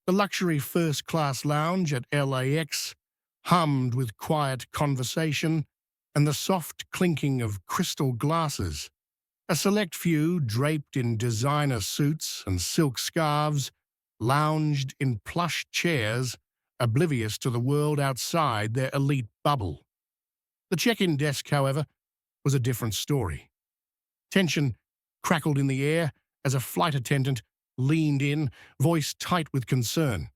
The luxury first-class lounge at LAX hummed with quiet conversation and the soft clinking of crystal glasses. A select few, draped in designer suits and silk scarves, lounged in plush chairs, oblivious to the world outside their elite bubble. The check-in desk, however, was a different story. Tension crackled in the air as a flight attendant leaned in, voice tight with concern.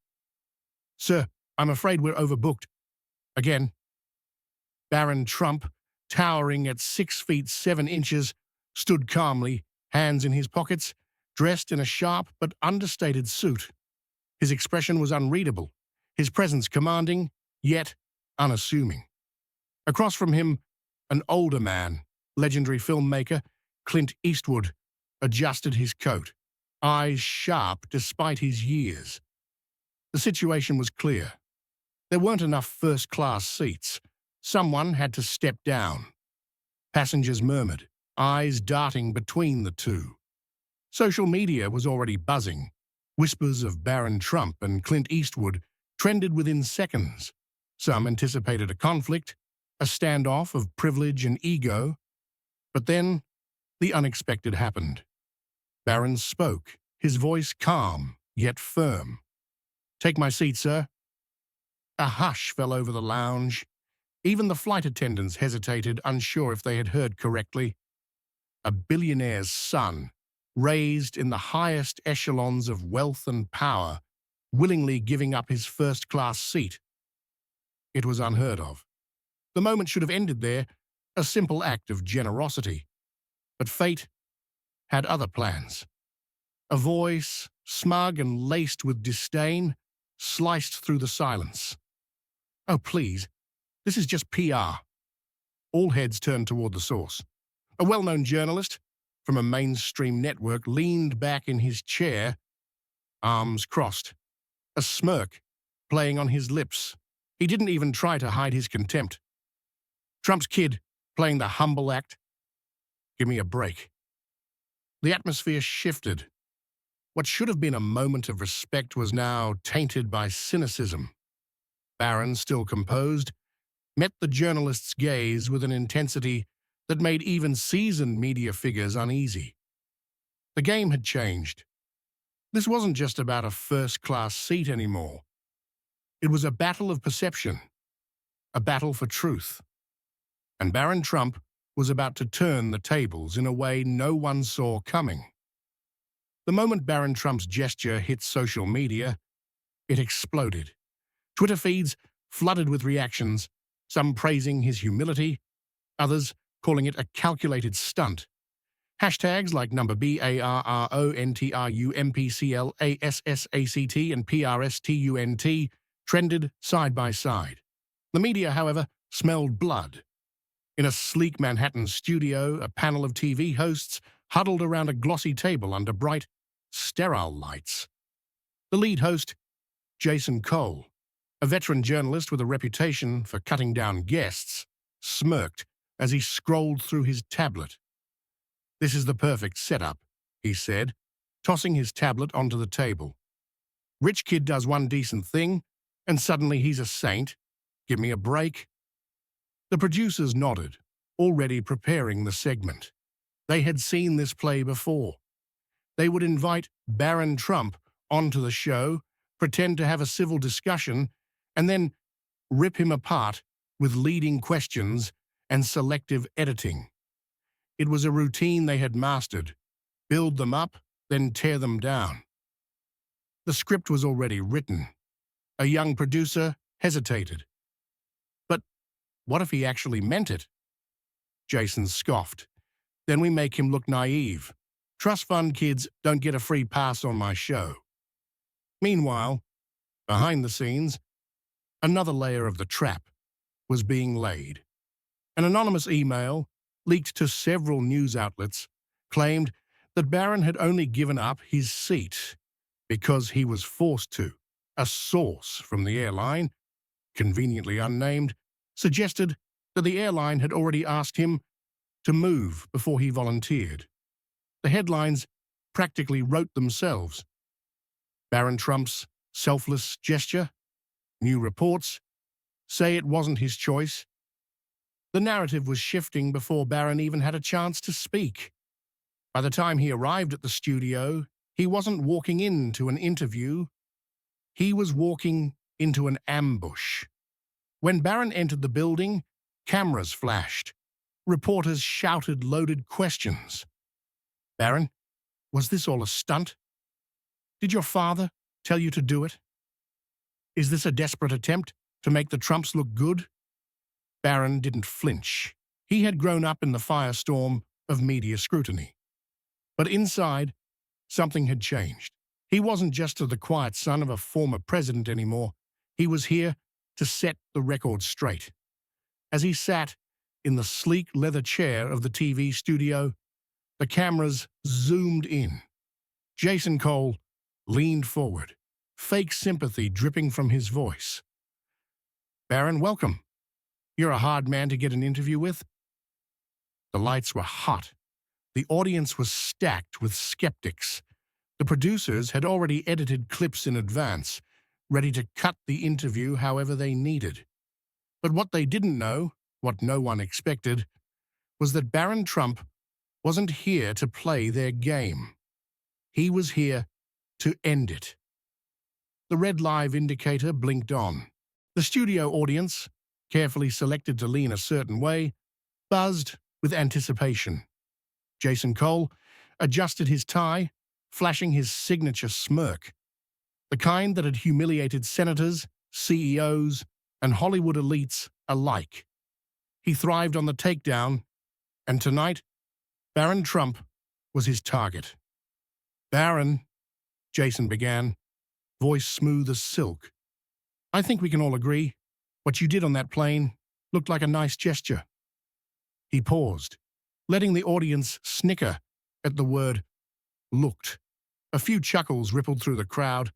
"Sir, I'm afraid we're overbooked." Again. Barron Trump, towering at 6 feet 7 inches, stood calmly, hands in his pockets, dressed in a sharp but understated suit. His expression was unreadable, his presence commanding, yet unassuming. Across from him, an older man, legendary filmmaker Clint Eastwood, adjusted his coat, eyes sharp despite his years. The situation was clear. There weren't enough first-class seats. Someone had to step down. Passengers murmured, eyes darting between the two. Social media was already buzzing. Whispers of Barron Trump and Clint Eastwood trended within seconds. Some anticipated a conflict, a standoff of privilege and ego. But then, the unexpected happened. Barron spoke, his voice calm, yet firm. "Take my seat, sir." A hush fell over the lounge. Even the flight attendants hesitated, unsure if they had heard correctly. A billionaire's son, raised in the highest echelons of wealth and power, willingly giving up his first-class seat. It was unheard of. The moment should have ended there, a simple act of generosity. But fate had other plans. A voice, smug and laced with disdain, sliced through the silence. "Oh, please, this is just PR." All heads turned toward the source. A well-known journalist from a mainstream network leaned back in his chair, arms crossed, a smirk playing on his lips. He didn't even try to hide his contempt. "Trump's kid, playing the humble act? Give me a break." The atmosphere shifted. What should have been a moment of respect was now tainted by cynicism. Barron, still composed, met the journalist's gaze with an intensity that made even seasoned media figures uneasy. The game had changed. This wasn't just about a first-class seat anymore. It was a battle of perception, a battle for truth. And Barron Trump was about to turn the tables in a way no one saw coming. The moment Barron Trump's gesture hit social media, it exploded. Twitter feeds flooded with reactions, some praising his humility, others calling it a calculated stunt. Hashtags like number BARRONTRUMPCLASSACT and PRSTUNT trended side by side. The media, however, smelled blood. In a sleek Manhattan studio, a panel of TV hosts huddled around a glossy table under bright, sterile lights. The lead host, Jason Cole, a veteran journalist with a reputation for cutting down guests, smirked as he scrolled through his tablet. "This is the perfect setup," he said, tossing his tablet onto the table. "Rich kid does one decent thing, and suddenly he's a saint. Give me a break." The producers nodded, already preparing the segment. They had seen this play before. They would invite Barron Trump onto the show, pretend to have a civil discussion, and then rip him apart with leading questions and selective editing. It was a routine they had mastered. Build them up, then tear them down. The script was already written. A young producer hesitated. But what if he actually meant it? Jason scoffed. "Then we make him look naive. Trust fund kids don't get a free pass on my show." Meanwhile, behind the scenes, another layer of the trap was being laid. An anonymous email, leaked to several news outlets, claimed that Barron had only given up his seat because he was forced to. A source from the airline, conveniently unnamed, suggested that the airline had already asked him to move before he volunteered. The headlines practically wrote themselves. Barron Trump's selfless gesture. New reports say it wasn't his choice. The narrative was shifting before Barron even had a chance to speak. By the time he arrived at the studio, he wasn't walking into an interview. He was walking into an ambush. When Barron entered the building, cameras flashed. Reporters shouted loaded questions. "Barron, was this all a stunt? Did your father tell you to do it? Is this a desperate attempt to make the Trumps look good?" Barron didn't flinch. He had grown up in the firestorm of media scrutiny. But inside, something had changed. He wasn't just the quiet son of a former president anymore. He was here to set the record straight. As he sat in the sleek leather chair of the TV studio, the cameras zoomed in. Jason Cole leaned forward, fake sympathy dripping from his voice. "Barron, welcome. You're a hard man to get an interview with." The lights were hot. The audience was stacked with skeptics. The producers had already edited clips in advance, ready to cut the interview however they needed. But what they didn't know, what no one expected, was that Barron Trump wasn't here to play their game. He was here to end it. The red live indicator blinked on. The studio audience, carefully selected to lean a certain way, buzzed with anticipation. Jason Cole adjusted his tie, flashing his signature smirk, the kind that had humiliated senators, CEOs, and Hollywood elites alike. He thrived on the takedown, and tonight, Barron Trump was his target. "Barron," Jason began, voice smooth as silk, "I think we can all agree what you did on that plane looked like a nice gesture." He paused, letting the audience snicker at the word "looked." A few chuckles rippled through the crowd,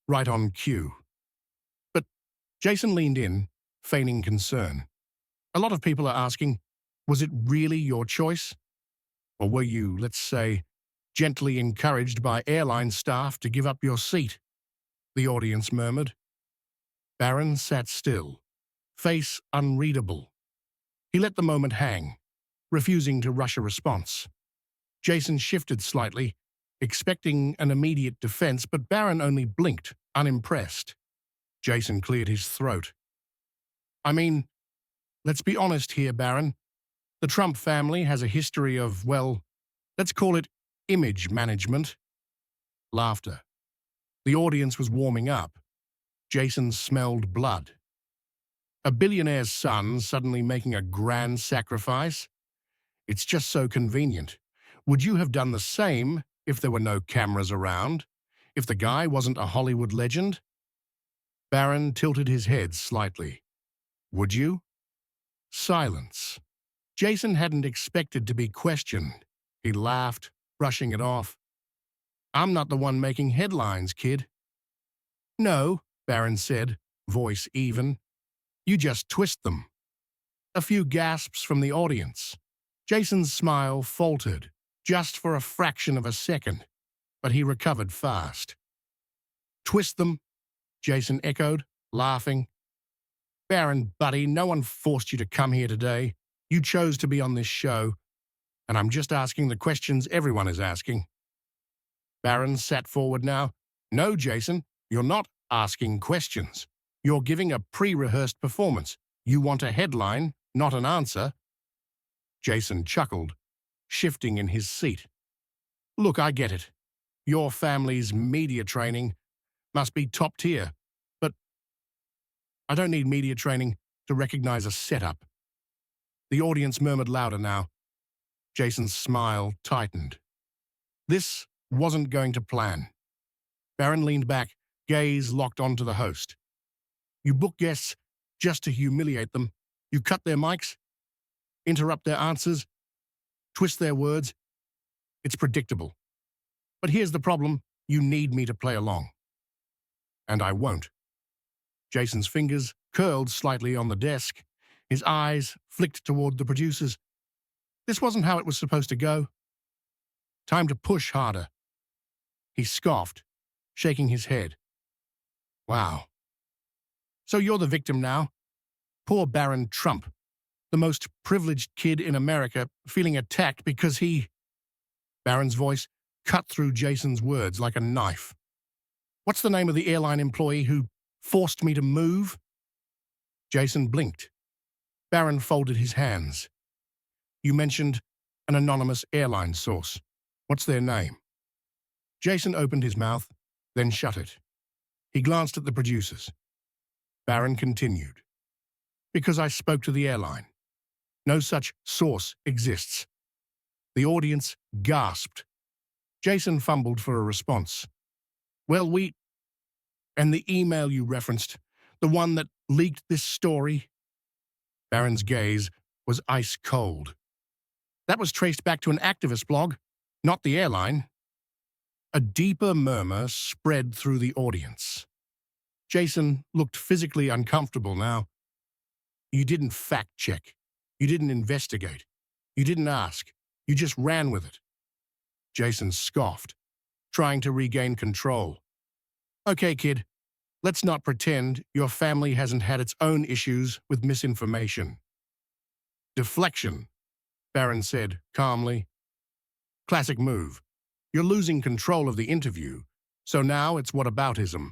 right on cue. But Jason leaned in, feigning concern. "A lot of people are asking, was it really your choice? Or were you, let's say, gently encouraged by airline staff to give up your seat?" The audience murmured. Barron sat still, face unreadable. He let the moment hang, refusing to rush a response. Jason shifted slightly, expecting an immediate defense, but Barron only blinked, unimpressed. Jason cleared his throat. "I mean, let's be honest here, Barron. The Trump family has a history of, well, let's call it image management." Laughter. The audience was warming up. Jason smelled blood. A billionaire's son suddenly making a grand sacrifice? It's just so convenient. Would you have done the same if there were no cameras around? If the guy wasn't a Hollywood legend? Barron tilted his head slightly. Would you? Silence. Jason hadn't expected to be questioned. He laughed, brushing it off. "I'm not the one making headlines, kid." "No," Barron said, voice even. "You just twist them." A few gasps from the audience. Jason's smile faltered, just for a fraction of a second, but he recovered fast. "Twist them," Jason echoed, laughing. "Barron, buddy, no one forced you to come here today. You chose to be on this show, and I'm just asking the questions everyone is asking." Barron sat forward now. "No, Jason, you're not asking questions. You're giving a pre-rehearsed performance. You want a headline, not an answer." Jason chuckled, shifting in his seat. "Look, I get it. Your family's media training must be top tier, but I don't need media training to recognize a setup." The audience murmured louder now. Jason's smile tightened. This wasn't going to plan. Barron leaned back, gaze locked onto the host. "You book guests just to humiliate them. You cut their mics, interrupt their answers, twist their words. It's predictable. But here's the problem. You need me to play along. And I won't." Jason's fingers curled slightly on the desk. His eyes flicked toward the producers. This wasn't how it was supposed to go. Time to push harder. He scoffed, shaking his head. Wow. So you're the victim now? Poor Barron Trump, the most privileged kid in America, feeling attacked because he... Barron's voice cut through Jason's words like a knife. What's the name of the airline employee who forced me to move? Jason blinked. Barron folded his hands. You mentioned an anonymous airline source. What's their name? Jason opened his mouth, then shut it. He glanced at the producers. Barron continued. Because I spoke to the airline. No such source exists. The audience gasped. Jason fumbled for a response. Well, and the email you referenced, the one that leaked this story? Barron's gaze was ice cold. That was traced back to an activist blog, not the airline. A deeper murmur spread through the audience. Jason looked physically uncomfortable now. You didn't fact-check. You didn't investigate. You didn't ask. You just ran with it. Jason scoffed, trying to regain control. Okay, kid, let's not pretend your family hasn't had its own issues with misinformation. Deflection, Barron said calmly. Classic move. You're losing control of the interview, so now it's whataboutism.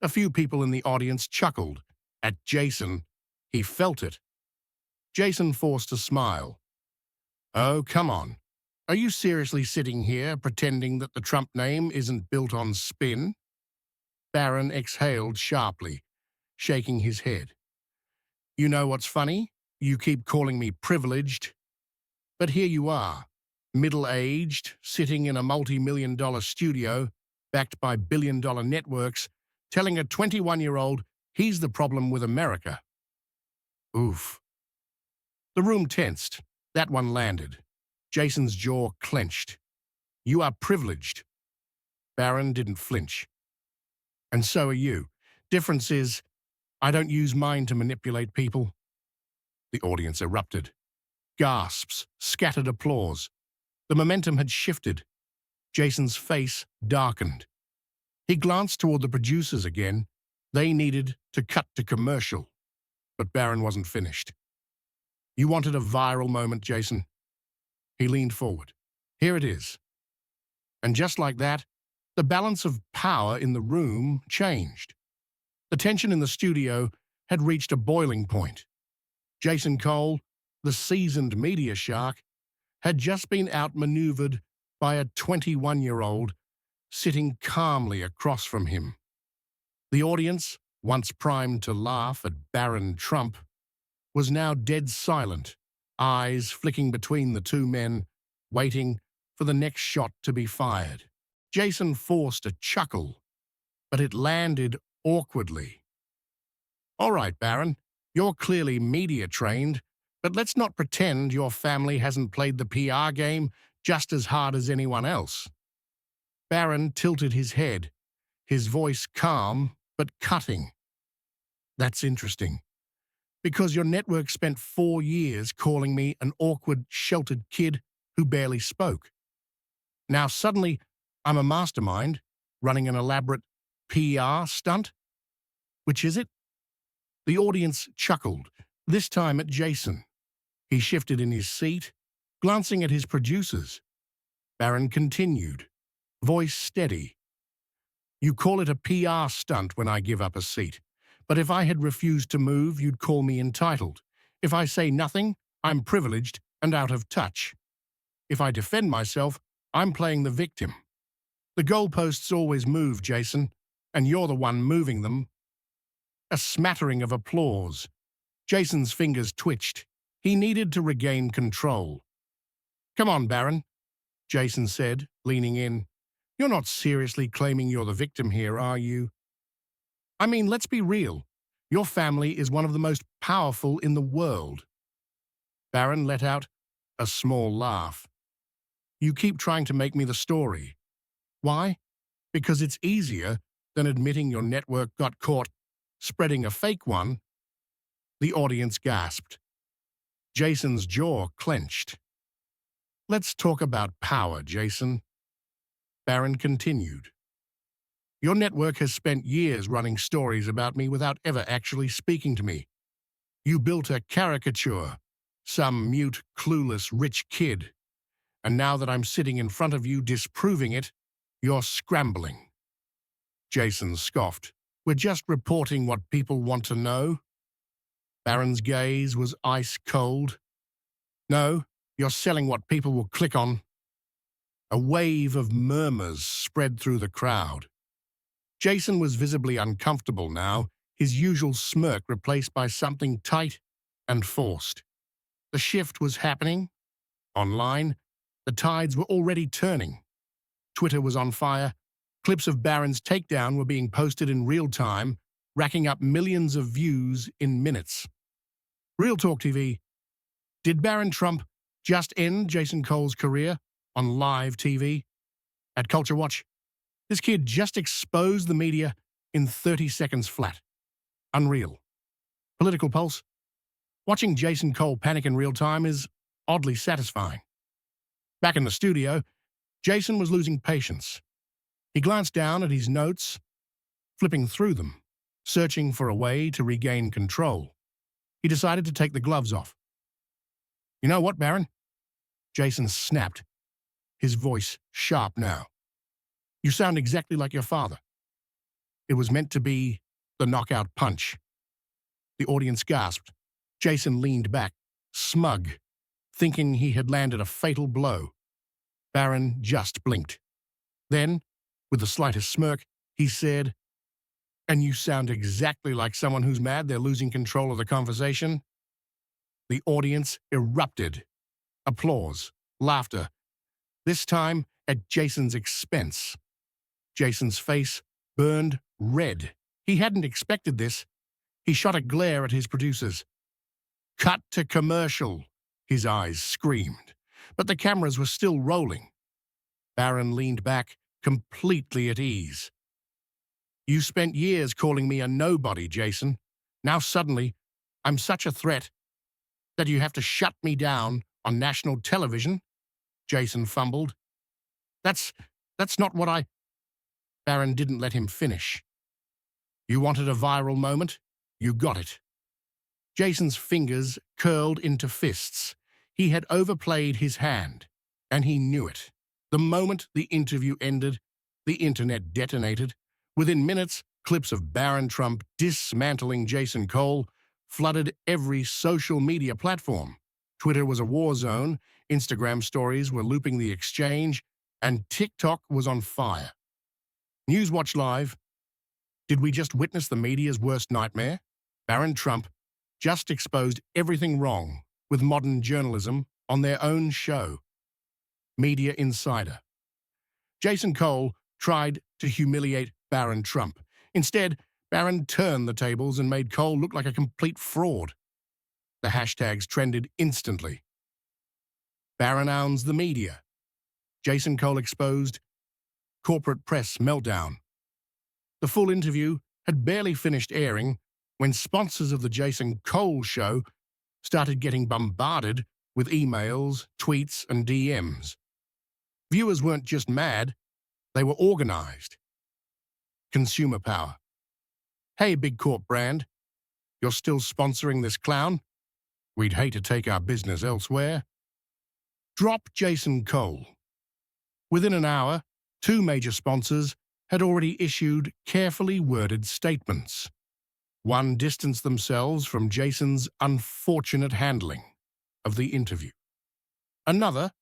A few people in the audience chuckled. At Jason, he felt it. Jason forced a smile. Oh, come on. Are you seriously sitting here pretending that the Trump name isn't built on spin? Barron exhaled sharply, shaking his head. You know what's funny? You keep calling me privileged. But here you are, middle-aged, sitting in a multi-million-dollar studio, backed by billion-dollar networks, telling a 21-year-old he's the problem with America. Oof. The room tensed. That one landed. Jason's jaw clenched. You are privileged. Barron didn't flinch. And so are you. Difference is, I don't use mine to manipulate people. The audience erupted. Gasps, scattered applause. The momentum had shifted. Jason's face darkened. He glanced toward the producers again. They needed to cut to commercial. But Barron wasn't finished. You wanted a viral moment, Jason. He leaned forward. Here it is. And just like that, the balance of power in the room changed. The tension in the studio had reached a boiling point. Jason Cole, the seasoned media shark, had just been outmaneuvered by a 21-year-old sitting calmly across from him. The audience, once primed to laugh at Barron Trump, was now dead silent, eyes flicking between the two men, waiting for the next shot to be fired. Jason forced a chuckle, but it landed awkwardly. All right, Barron, you're clearly media-trained, but let's not pretend your family hasn't played the PR game just as hard as anyone else. Barron tilted his head, his voice calm but cutting. That's interesting, because your network spent 4 years calling me an awkward, sheltered kid who barely spoke. Now suddenly, I'm a mastermind, running an elaborate PR stunt? Which is it? The audience chuckled, this time at Jason. He shifted in his seat, glancing at his producers. Barron continued, voice steady. You call it a PR stunt when I give up a seat, but if I had refused to move, you'd call me entitled. If I say nothing, I'm privileged and out of touch. If I defend myself, I'm playing the victim. The goalposts always move, Jason, and you're the one moving them. A smattering of applause. Jason's fingers twitched. He needed to regain control. Come on, Barron, Jason said, leaning in. You're not seriously claiming you're the victim here, are you? I mean, let's be real. Your family is one of the most powerful in the world. Barron let out a small laugh. You keep trying to make me the story. Why? Because it's easier than admitting your network got caught spreading a fake one. The audience gasped. Jason's jaw clenched. Let's talk about power, Jason. Barron continued. Your network has spent years running stories about me without ever actually speaking to me. You built a caricature, some mute, clueless, rich kid. And now that I'm sitting in front of you disproving it, you're scrambling." Jason scoffed. "We're just reporting what people want to know." Barron's gaze was ice cold. "No, you're selling what people will click on." A wave of murmurs spread through the crowd. Jason was visibly uncomfortable now, his usual smirk replaced by something tight and forced. The shift was happening. Online, the tides were already turning. Twitter was on fire. Clips of Barron's takedown were being posted in real time, racking up millions of views in minutes. Real Talk TV. Did Barron Trump just end Jason Cole's career on live TV? At Culture Watch, this kid just exposed the media in 30 seconds flat. Unreal. Political Pulse. Watching Jason Cole panic in real time is oddly satisfying. Back in the studio, Jason was losing patience. He glanced down at his notes, flipping through them, searching for a way to regain control. He decided to take the gloves off. "You know what, Barron?" Jason snapped, his voice sharp now. "You sound exactly like your father." It was meant to be the knockout punch. The audience gasped. Jason leaned back, smug, thinking he had landed a fatal blow. Barron just blinked. Then, with the slightest smirk, he said, "And you sound exactly like someone who's mad they're losing control of the conversation." The audience erupted. Applause, laughter, this time at Jason's expense. Jason's face burned red. He hadn't expected this. He shot a glare at his producers. "Cut to commercial," his eyes screamed. But the cameras were still rolling. Barron leaned back, completely at ease. "You spent years calling me a nobody, Jason. Now suddenly, I'm such a threat that you have to shut me down on national television?" Jason fumbled. That's not what I—" Barron didn't let him finish. "You wanted a viral moment? You got it." Jason's fingers curled into fists. He had overplayed his hand, and he knew it. The moment the interview ended, the internet detonated. Within minutes, clips of Barron Trump dismantling Jason Cole flooded every social media platform. Twitter was a war zone, Instagram stories were looping the exchange, and TikTok was on fire. Newswatch Live. Did we just witness the media's worst nightmare? Barron Trump just exposed everything wrong with modern journalism on their own show. Media Insider. Jason Cole tried to humiliate Barron Trump. Instead, Barron turned the tables and made Cole look like a complete fraud. The hashtags trended instantly. Barron owns the media. Jason Cole exposed. Corporate press meltdown. The full interview had barely finished airing when sponsors of the Jason Cole show started getting bombarded with emails, tweets, and DMs. Viewers weren't just mad, they were organized. Consumer power. "Hey, big corp brand, you're still sponsoring this clown? We'd hate to take our business elsewhere." Drop Jason Cole. Within an hour, 2 major sponsors had already issued carefully worded statements. One distanced themselves from Jason's unfortunate handling of the interview. Another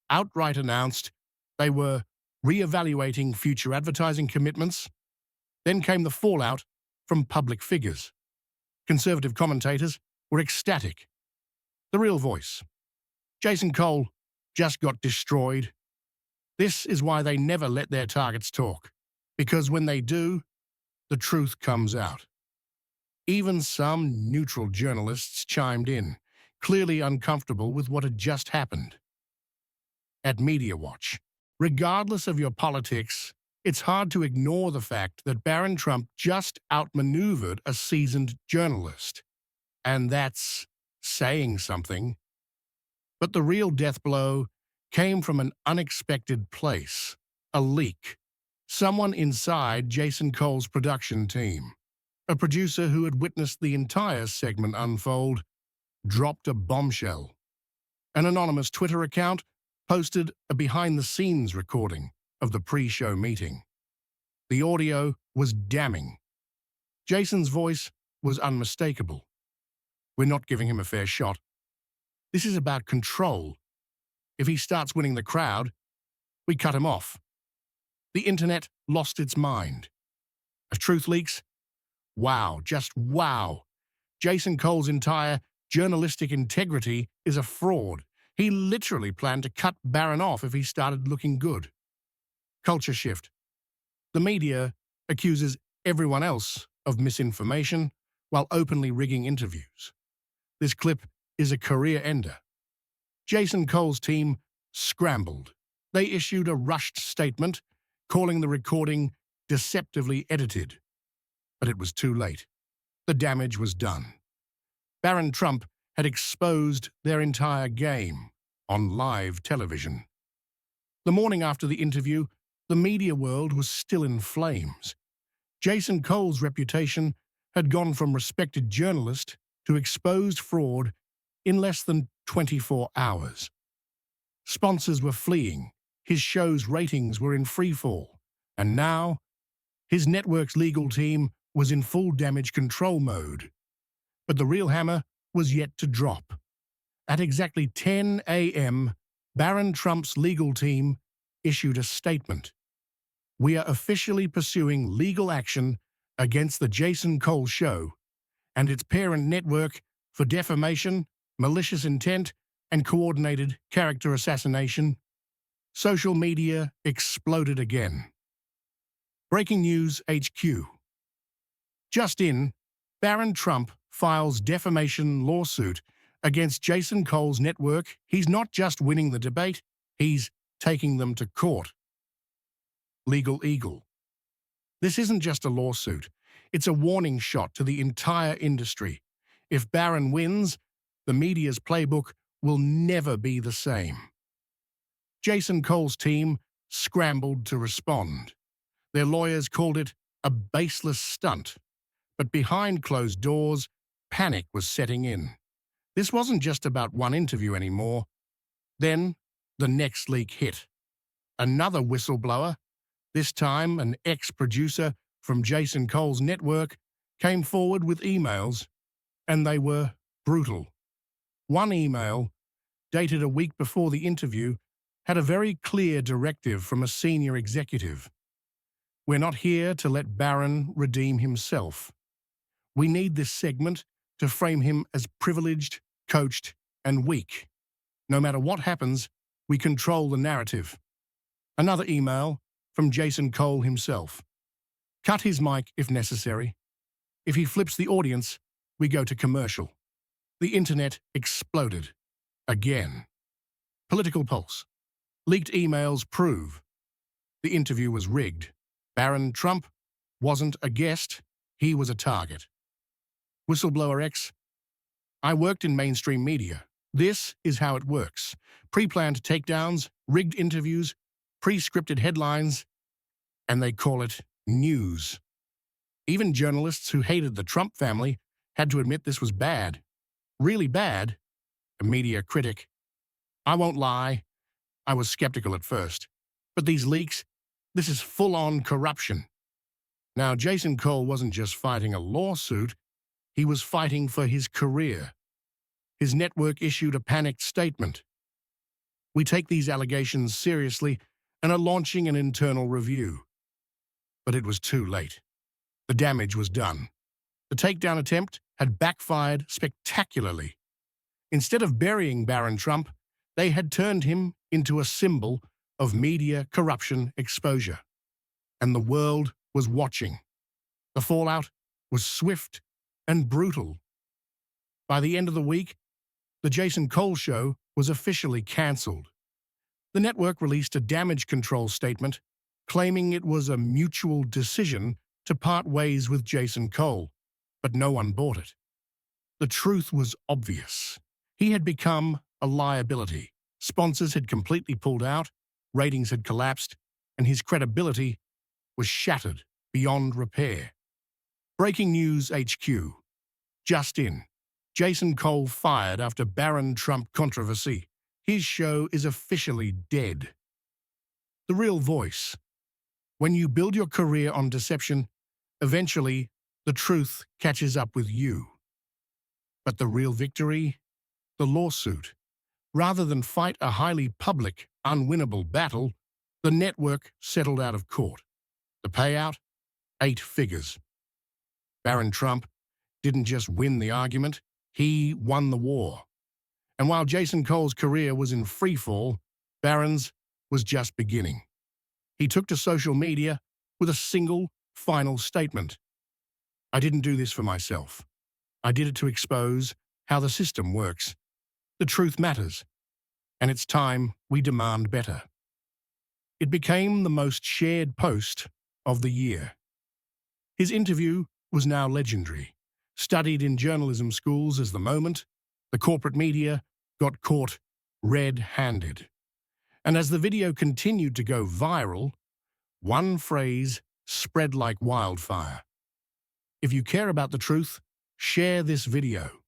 outright announced they were re-evaluating future advertising commitments. Then came the fallout from public figures. Conservative commentators were ecstatic. The real voice. Jason Cole just got destroyed. This is why they never let their targets talk, because when they do, the truth comes out. Even some neutral journalists chimed in, clearly uncomfortable with what had just happened. At Media Watch, regardless of your politics, it's hard to ignore the fact that Barron Trump just outmaneuvered a seasoned journalist. And that's saying something. But the real death blow came from an unexpected place, a leak. Someone inside Jason Cole's production team, a producer who had witnessed the entire segment unfold, dropped a bombshell. An anonymous Twitter account posted a behind-the-scenes recording of the pre-show meeting. The audio was damning. Jason's voice was unmistakable. "We're not giving him a fair shot. This is about control. If he starts winning the crowd, we cut him off." The internet lost its mind. As truth leaks, wow, just wow. Jason Cole's entire journalistic integrity is a fraud. He literally planned to cut Barron off if he started looking good. Culture shift. The media accuses everyone else of misinformation while openly rigging interviews. This clip is a career ender. Jason Cole's team scrambled. They issued a rushed statement, calling the recording deceptively edited. But it was too late. The damage was done. Barron Trump had exposed their entire game on live television. The morning after the interview, the media world was still in flames. Jason Cole's reputation had gone from respected journalist to exposed fraud in less than 24 hours. Sponsors were fleeing, his show's ratings were in freefall, and now his network's legal team was in full damage control mode. But the real hammer was yet to drop. At exactly 10 a.m., Barron Trump's legal team issued a statement. "We are officially pursuing legal action against the Jason Cole Show and its parent network for defamation, malicious intent, and coordinated character assassination." Social media exploded again. Breaking News HQ. Just in, Barron Trump files defamation lawsuit against Jason Cole's network. He's not just winning the debate, he's taking them to court. Legal Eagle. This isn't just a lawsuit, it's a warning shot to the entire industry. If Barron wins, the media's playbook will never be the same. Jason Cole's team scrambled to respond. Their lawyers called it a baseless stunt, but behind closed doors, panic was setting in. This wasn't just about one interview anymore. Then, the next leak hit. Another whistleblower, this time an ex-producer from Jason Cole's network, came forward with emails, and they were brutal. One email, dated a week before the interview, had a very clear directive from a senior executive. "We're not here to let Barron redeem himself. We need this segment to frame him as privileged, coached, and weak. No matter what happens, we control the narrative." Another email from Jason Cole himself. "Cut his mic if necessary. If he flips the audience, we go to commercial." The internet exploded. Again. Political Pulse. Leaked emails prove the interview was rigged. Barron Trump wasn't a guest, he was a target. Whistleblower X. "I worked in mainstream media. This is how it works. Pre-planned takedowns, rigged interviews, pre-scripted headlines, and they call it news." Even journalists who hated the Trump family had to admit this was bad. Really bad. A media critic. "I won't lie, I was skeptical at first. But these leaks, this is full-on corruption." Now, Jason Cole wasn't just fighting a lawsuit, he was fighting for his career. His network issued a panicked statement. "We take these allegations seriously and are launching an internal review." But it was too late. The damage was done. The takedown attempt had backfired spectacularly. Instead of burying Barron Trump, they had turned him into a symbol of media corruption exposure. And the world was watching. The fallout was swift and brutal. By the end of the week, the Jason Cole Show was officially cancelled. The network released a damage control statement claiming it was a mutual decision to part ways with Jason Cole, but no one bought it. The truth was obvious. He had become a liability. Sponsors had completely pulled out, ratings had collapsed, and his credibility was shattered beyond repair. Breaking News HQ. Just in. Jason Cole fired after Barron Trump controversy. His show is officially dead. The Real Voice. When you build your career on deception, eventually the truth catches up with you. But the real victory? The lawsuit. Rather than fight a highly public, unwinnable battle, the network settled out of court. The payout? 8 figures. Barron Trump didn't just win the argument, he won the war. And while Jason Cole's career was in freefall, Barron's was just beginning. He took to social media with a single, final statement. I didn't do this for myself. I did it to expose how the system works. The truth matters, and it's time we demand better. It became the most shared post of the year. His interview was now legendary, studied in journalism schools as the moment the corporate media got caught red-handed. And as the video continued to go viral, one phrase spread like wildfire. If you care about the truth, share this video.